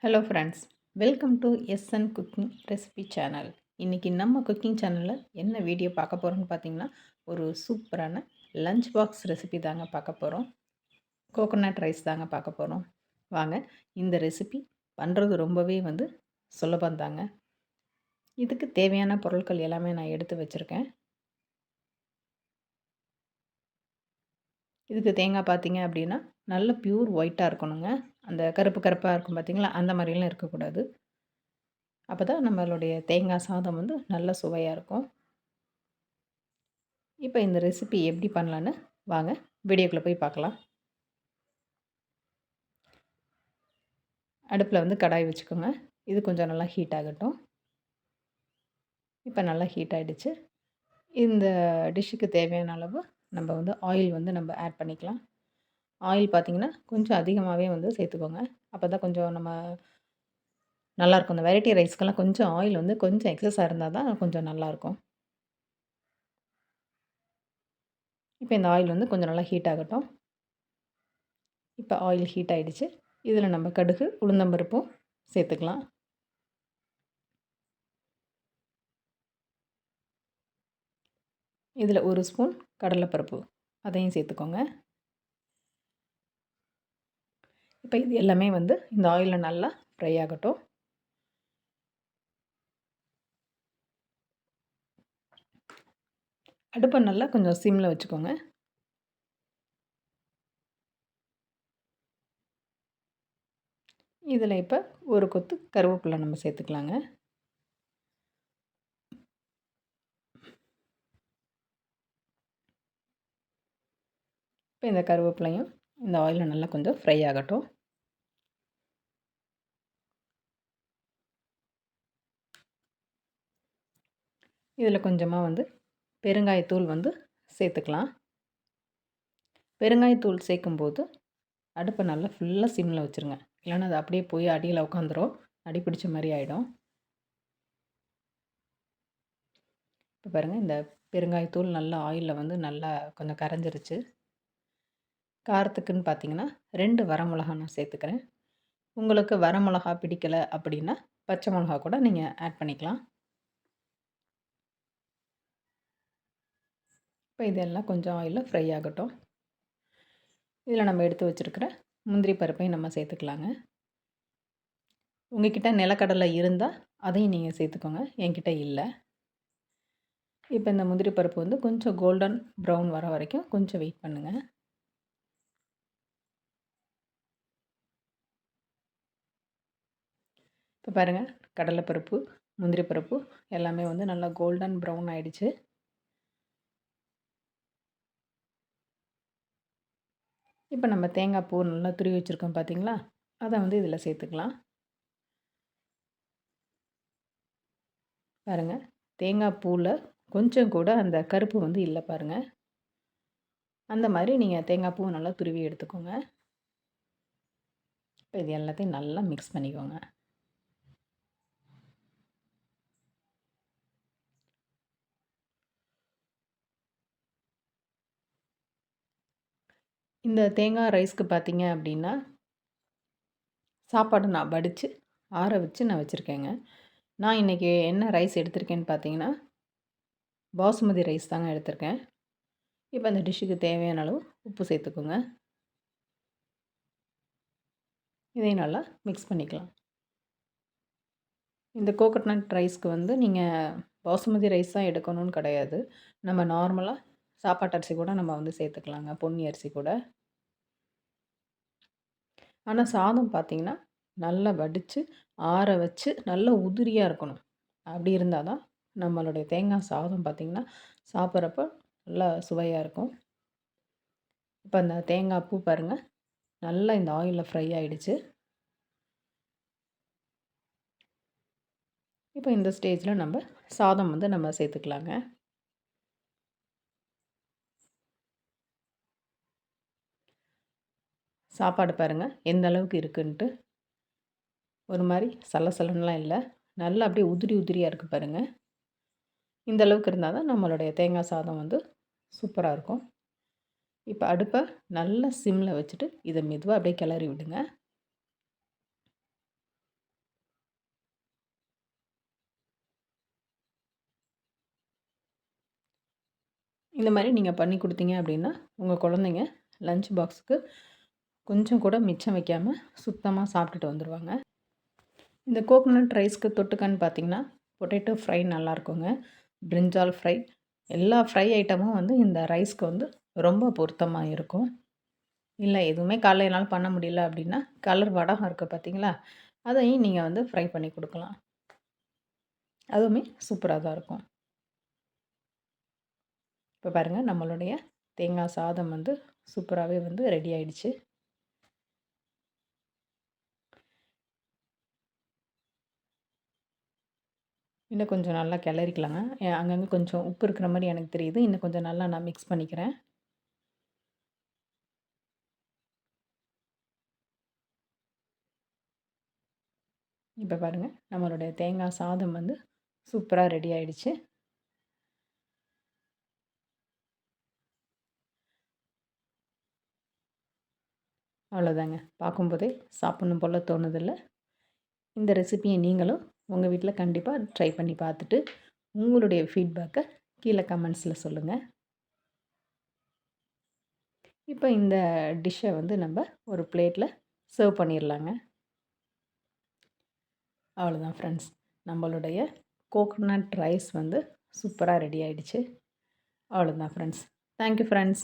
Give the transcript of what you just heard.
Hello friends, welcome to SN cooking recipe channel. இன்றைக்கி நம்ம cooking சேனலில் என்ன வீடியோ பார்க்க போகிறோம்னு பார்த்தீங்கன்னா, ஒரு சூப்பரான லஞ்ச் பாக்ஸ் ரெசிபி தாங்க பார்க்க போகிறோம். கோகோனட் ரைஸ் தாங்க பார்க்க போகிறோம். வாங்க, இந்த ரெசிபி பண்ணுறது ரொம்பவே சுலபம் தாங்க. இதுக்கு தேவையான பொருட்கள் எல்லாமே நான் எடுத்து வச்சுருக்கேன். இதுக்கு தேங்காய் பார்த்தீங்க அப்படின்னா, நல்ல பியூர் ஒயிட்டாக இருக்கணுங்க. அந்த கருப்பு கருப்பாக இருக்கும் பார்த்தீங்களா, அந்த மாதிரிலாம் இருக்கக்கூடாது. அப்போ தான் நம்மளுடைய தேங்காய் சாதம் நல்ல சுவையாக இருக்கும். இப்போ இந்த ரெசிபி எப்படி பண்ணலான்னு வாங்க வீடியோக்குள்ளே போய் பார்க்கலாம். அடுப்பில் கடாய் வச்சுக்கோங்க. இது கொஞ்சம் நல்லா ஹீட் ஆகட்டும். இப்போ நல்லா ஹீட் ஆகிடுச்சு. இந்த டிஷ்ஷுக்கு தேவையான அளவு நம்ம ஆயில் நம்ம ஆட் பண்ணிக்கலாம். ஆயில் பார்த்திங்கன்னா கொஞ்சம் அதிகமாகவே சேர்த்துக்கோங்க. அப்போ தான் கொஞ்சம் நம்ம நல்லாயிருக்கும். இந்த வெரைட்டி ரைஸ்க்கெல்லாம் கொஞ்சம் ஆயில் கொஞ்சம் எக்ஸஸாக இருந்தால் தான் கொஞ்சம் நல்லாயிருக்கும். இப்போ இந்த ஆயில் கொஞ்சம் நல்லா ஹீட் ஆகட்டும். இப்போ ஆயில் ஹீட் ஆகிடுச்சு. இதில் நம்ம கடுகு, உளுந்தம்பருப்பும் சேர்த்துக்கலாம். இதில் 1 ஸ்பூன் கடலைப்பருப்பு அதையும் சேர்த்துக்கோங்க. இப்போ இது எல்லாமே இந்த ஆயிலில் நல்லா ஃப்ரை ஆகட்டும். அடுப்பை நல்லா கொஞ்சம் சிம்மில் வச்சுக்கோங்க. இதில் இப்போ ஒரு கொத்து கருவேப்பிலை நம்ம சேர்த்துக்கலாங்க. இப்போ இந்த கருவேப்பிலையும் இந்த ஆயிலில் நல்லா கொஞ்சம் ஃப்ரை ஆகட்டும். இதில் கொஞ்சமாக பெருங்காயத்தூள் சேர்த்துக்கலாம். பெருங்காயத்தூள் சேர்க்கும்போது அடுப்பை நல்லா ஃபுல்லாக சிம்மில் வச்சுருங்க. இல்லைன்னா அது அப்படியே போய் அடியில் உட்காந்துரும், அடி பிடிச்ச மாதிரி ஆகிடும். இப்போ பாருங்கள், இந்த பெருங்காயத்தூள் நல்லா ஆயிலில் நல்லா கொஞ்சம் கரைஞ்சிருச்சு. காரத்துக்குன்னு பார்த்தீங்கன்னா 2 வரமிளகா நான் சேர்த்துக்கிறேன். உங்களுக்கு வரமிளகா பிடிக்கலை அப்படின்னா பச்சை மிளகா கூட நீங்கள் ஆட் பண்ணிக்கலாம். இப்போ இதெல்லாம் கொஞ்சம் ஆயிலில் ஃப்ரை ஆகட்டும். இதில் நம்ம எடுத்து வச்சுருக்கிற முந்திரி பருப்பையும் நம்ம சேர்த்துக்கலாங்க. உங்கள்கிட்ட நிலக்கடலை இருந்தால் அதையும் நீங்கள் சேர்த்துக்கோங்க. என்கிட்ட இல்லை. இப்போ இந்த முந்திரி பருப்பு கொஞ்சம் கோல்டன் ப்ரௌன் வர வரைக்கும் கொஞ்சம் வெயிட் பண்ணுங்கள். இப்போ பாருங்கள், கடலைப்பருப்பு, முந்திரி பருப்பு எல்லாமே நல்லா கோல்டன் ப்ரௌன் ஆகிடுச்சு. இப்போ நம்ம தேங்காய் பூ நல்லா துருவி வச்சுருக்கோம் பார்த்தீங்களா, அதை இதில் சேர்த்துக்கலாம். பாருங்கள், தேங்காய் பூவில் கொஞ்சம் கூட அந்த கருப்பு இல்லை பாருங்கள். அந்த மாதிரி நீங்கள் தேங்காய் பூவை நல்லா துருவி எடுத்துக்கோங்க. இப்போ இது எல்லாத்தையும் நல்லா மிக்ஸ் பண்ணிக்கோங்க. இந்த தேங்காய் ரைஸ்க்கு பார்த்தீங்க அப்படின்னா, சாப்பாடு நான் வடித்து ஆற வச்சு நான் வச்சுருக்கேங்க. நான் இன்றைக்கி என்ன ரைஸ் எடுத்திருக்கேன்னு பார்த்தீங்கன்னா, பாசுமதி ரைஸ் தாங்க எடுத்திருக்கேன். இப்போ அந்த டிஷ்ஷுக்கு தேவையான அளவு உப்பு சேர்த்துக்கோங்க. இதையும் நல்லா மிக்ஸ் பண்ணிக்கலாம். இந்த கோகோனட் ரைஸ்க்கு நீங்கள் பாசுமதி ரைஸ் தான் எடுக்கணும்னு கிடையாது. நம்ம நார்மலாக சாப்பாட்டு அரிசி கூட நம்ம சேர்த்துக்கலாங்க, பொன்னி அரிசி கூட. ஆனால் சாதம் பார்த்திங்கன்னா நல்லா வடித்து ஆற வச்சு நல்லா உதிரியாக இருக்கணும். அப்படி இருந்தால் தான் நம்மளுடைய தேங்காய் சாதம் பார்த்திங்கன்னா சாப்பிட்றப்ப நல்லா சுவையாக இருக்கும். இப்போ அந்த தேங்காய் பூ பாருங்கள், நல்லா இந்த ஆயிலில் ஃப்ரை ஆகிடுச்சு. இப்போ இந்த ஸ்டேஜில் நம்ம சாதம் நம்ம சேர்த்துக்கலாங்க. சாப்பாடு பாருங்கள் எந்த அளவுக்கு இருக்குன்ட்டு. ஒரு மாதிரி சலசலன்னுலாம் இல்லை, நல்லா அப்படியே உதிரி உதிரியாக இருக்குது பாருங்கள். இந்த அளவுக்கு இருந்தால் தான் நம்மளுடைய தேங்காய் சாதம் சூப்பராக இருக்கும். இப்போ அடுப்பை நல்லா சிம்மில் வச்சுட்டு இதை மெதுவாக அப்படியே கிளறி விடுங்க. இந்த மாதிரி நீங்கள் பண்ணி கொடுத்தீங்க அப்படின்னா உங்கள் குழந்தைங்க லஞ்ச் பாக்ஸுக்கு கொஞ்சம் கூட மிச்சம் வைக்காமல் சுத்தமாக சாப்பிட்டுட்டு வந்துடுவாங்க. இந்த கோகோனட் ரைஸ்க்கு தொட்டுக்கன்னு பார்த்தீங்கன்னா பொட்டேட்டோ ஃப்ரை நல்லாயிருக்குங்க. பிரிஞ்சால் ஃப்ரை எல்லா ஃப்ரை ஐட்டமும் வந்து இந்த ரைஸ்க்கு வந்து ரொம்ப பொருத்தமாக இருக்கும். இல்லை எதுவுமே காலைல என்னால் பண்ண முடியல அப்படின்னா கலர் வடகம் இருக்குது பார்த்தீங்களா, அதையும் நீங்கள் வந்து ஃப்ரை பண்ணி கொடுக்கலாம். அதுவுமே சூப்பராக தான் இருக்கும். இப்போ பாருங்கள் நம்மளுடைய தேங்காய் சாதம் வந்து சூப்பராகவே வந்து ரெடி ஆயிடுச்சு. இன்னும் கொஞ்சம் நல்லா கிளறிக்கலாங்க. அங்கங்கே கொஞ்சம் உப்பு இருக்கிற மாதிரி எனக்கு தெரியுது. இன்னும் கொஞ்சம் நல்லா நான் மிக்ஸ் பண்ணிக்கிறேன். இப்போ பாருங்கள் நம்மளுடைய தேங்காய் சாதம் வந்து சூப்பராக ரெடி ஆயிடுச்சு. அவ்வளோதாங்க. பார்க்கும்போதே சாப்பிட்ணும் போல் தோணுதில்ல. இந்த ரெசிபியை நீங்களும் உங்கள் வீட்டில் கண்டிப்பாக ட்ரை பண்ணி பார்த்துட்டு உங்களுடைய ஃபீட்பேக்கை கீழே கமெண்ட்ஸில் சொல்லுங்கள். இப்போ இந்த டிஷ்ஷை வந்து நம்ம ஒரு பிளேட்டில் சர்வ் பண்ணிடலாங்க. அவ்வளோதான் ஃப்ரெண்ட்ஸ். நம்மளுடைய கோகோனட் ரைஸ் வந்து சூப்பராக ரெடி ஆயிடுச்சு. அவ்வளோதான் ஃப்ரெண்ட்ஸ். Thank you friends.